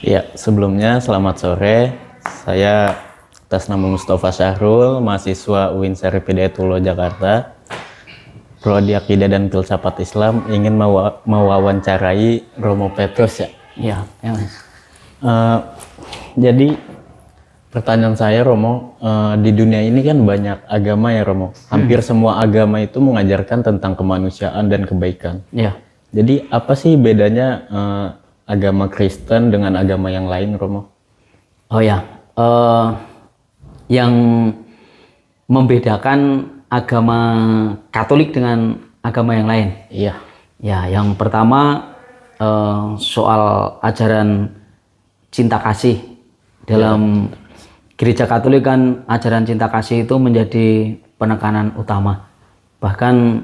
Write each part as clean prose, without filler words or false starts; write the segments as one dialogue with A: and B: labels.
A: Ya, sebelumnya selamat sore. Saya atas nama Mustafa Syahrul, mahasiswa UIN Syarif Hidayatullah Jakarta, Prodi Akidah dan Filsafat Islam, ingin mewawancarai Romo Petrus ya.
B: Iya, ya.
A: Jadi pertanyaan saya Romo, di dunia ini kan banyak agama ya Romo. Hampir semua agama itu mengajarkan tentang kemanusiaan dan kebaikan.
B: Iya.
A: Jadi apa sih bedanya agama Kristen dengan agama yang lain, Romo?
B: Oh ya, yang membedakan agama Katolik dengan agama yang lain.
A: Iya.
B: Ya, yang pertama soal ajaran cinta kasih. Dalam Gereja Katolik kan ajaran cinta kasih itu menjadi penekanan utama. Bahkan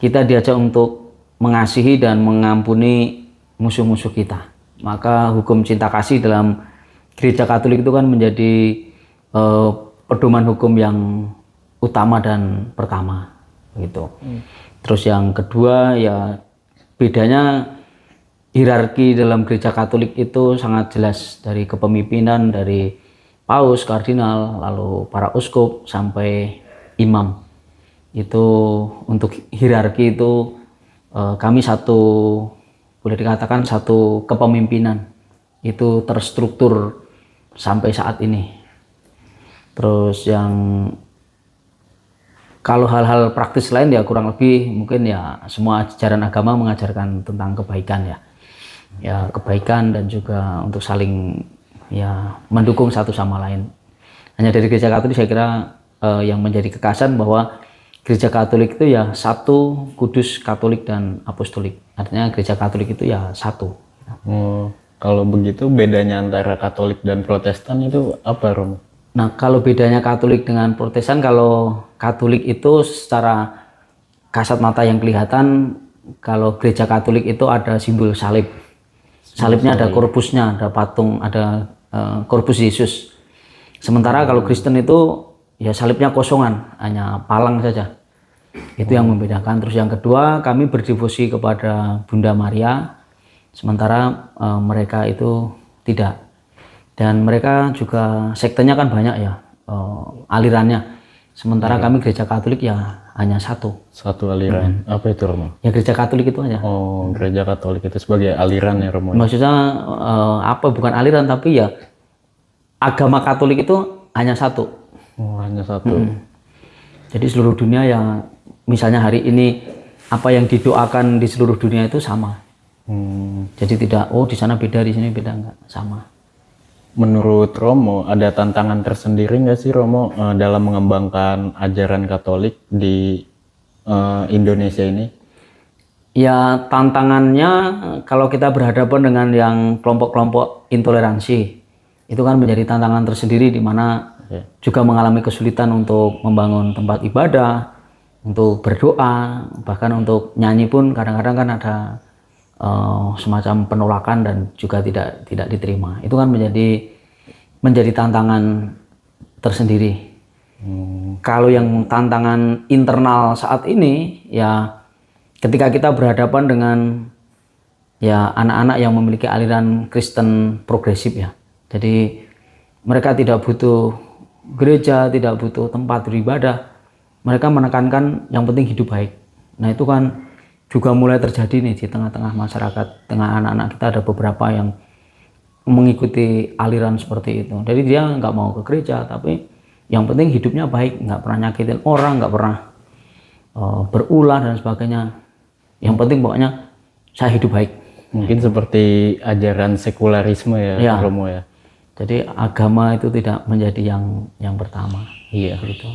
B: kita diajak untuk mengasihi dan mengampuni musuh-musuh kita. Maka hukum cinta kasih dalam Gereja Katolik itu kan menjadi pedoman hukum yang utama dan pertama, gitu. Terus yang kedua ya bedanya hierarki dalam Gereja Katolik itu sangat jelas, dari kepemimpinan dari paus, kardinal, lalu para uskup sampai imam. Itu untuk hierarki itu kami boleh dikatakan satu kepemimpinan itu terstruktur sampai saat ini. Terus yang kalau hal-hal praktis lain ya kurang lebih mungkin ya semua ajaran agama mengajarkan tentang kebaikan ya. Ya kebaikan dan juga untuk saling ya mendukung satu sama lain. Hanya dari Gereja Katolik saya kira yang menjadi kekhasan bahwa Gereja Katolik itu ya satu, kudus, Katolik, dan apostolik. Artinya Gereja Katolik itu ya satu.
A: Kalau begitu bedanya antara Katolik dan Protestan itu apa, Romo?
B: Nah, kalau bedanya Katolik dengan Protestan, kalau Katolik itu secara kasat mata yang kelihatan, kalau Gereja Katolik itu ada simbol salib. Salibnya ada korpusnya, ada patung, ada korpus Yesus. Sementara kalau Kristen itu ya salibnya kosongan, hanya palang saja. Itu yang membedakan. Terus yang kedua, kami berdevosi kepada Bunda Maria, sementara mereka itu tidak. Dan mereka juga sektenya kan banyak ya, alirannya. Sementara kami Gereja Katolik ya hanya satu.
A: Satu aliran. Apa itu, Romo?
B: Ya Gereja Katolik itu aja.
A: Oh, Gereja Katolik itu sebagai aliran ya, Romo?
B: Maksudnya bukan aliran, tapi ya agama Katolik itu hanya satu.
A: Oh, hanya satu.
B: Jadi seluruh dunia ya, misalnya hari ini apa yang didoakan di seluruh dunia itu sama. Jadi tidak, di sana beda, di sini beda, enggak, sama.
A: Menurut Romo, ada tantangan tersendiri nggak sih Romo dalam mengembangkan ajaran Katolik di Indonesia ini?
B: Ya tantangannya kalau kita berhadapan dengan yang kelompok-kelompok intoleransi, itu kan menjadi tantangan tersendiri, di mana juga mengalami kesulitan untuk membangun tempat ibadah, untuk berdoa, bahkan untuk nyanyi pun kadang-kadang kan ada semacam penolakan dan juga tidak diterima. Itu kan menjadi tantangan tersendiri. Kalau yang tantangan internal saat ini ya ketika kita berhadapan dengan ya anak-anak yang memiliki aliran Kristen progresif ya. Jadi mereka tidak butuh gereja, tidak butuh tempat beribadah. Mereka menekankan yang penting hidup baik. Nah itu kan juga mulai terjadi nih di tengah-tengah masyarakat, tengah anak-anak kita ada beberapa yang mengikuti aliran seperti itu. Jadi dia nggak mau ke gereja, tapi yang penting hidupnya baik, nggak pernah nyakitin orang, nggak pernah berulah dan sebagainya. Yang penting pokoknya saya hidup baik.
A: Mungkin seperti ajaran sekularisme ya, Romo ya.
B: Jadi agama itu tidak menjadi yang pertama.
A: Iya.
B: Gitu.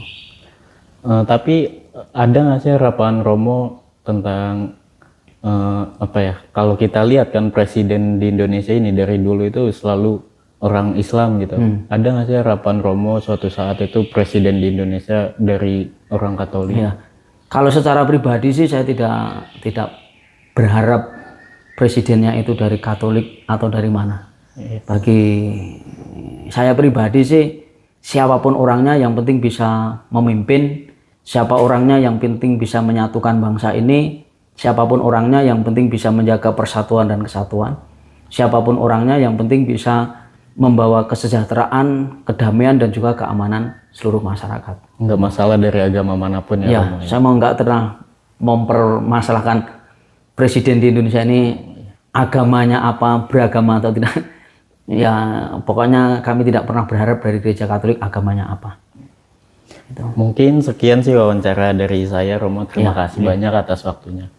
A: Tapi ada nggak sih harapan Romo tentang kalau kita lihat kan presiden di Indonesia ini dari dulu itu selalu orang Islam gitu. Ada nggak sih harapan Romo suatu saat itu presiden di Indonesia dari orang Katolik?
B: Iya. Kalau secara pribadi sih saya tidak berharap presidennya itu dari Katolik atau dari mana. Bagi saya pribadi sih siapapun orangnya yang penting bisa memimpin, siapa orangnya yang penting bisa menyatukan bangsa ini, siapapun orangnya yang penting bisa menjaga persatuan dan kesatuan. siapapun orangnya, yang penting bisa membawa kesejahteraan, kedamaian dan juga keamanan seluruh masyarakat.
A: Nggak masalah dari agama manapun ya,
B: Ya,
A: Romo, ya.
B: saya mau nggak pernah mempermasalahkan presiden di Indonesia ini agamanya apa, beragama atau tidak. Ya, pokoknya kami tidak pernah berharap dari gereja Katolik agamanya apa.
A: Mungkin sekian sih wawancara dari saya, Romo. Terima kasih banyak atas waktunya.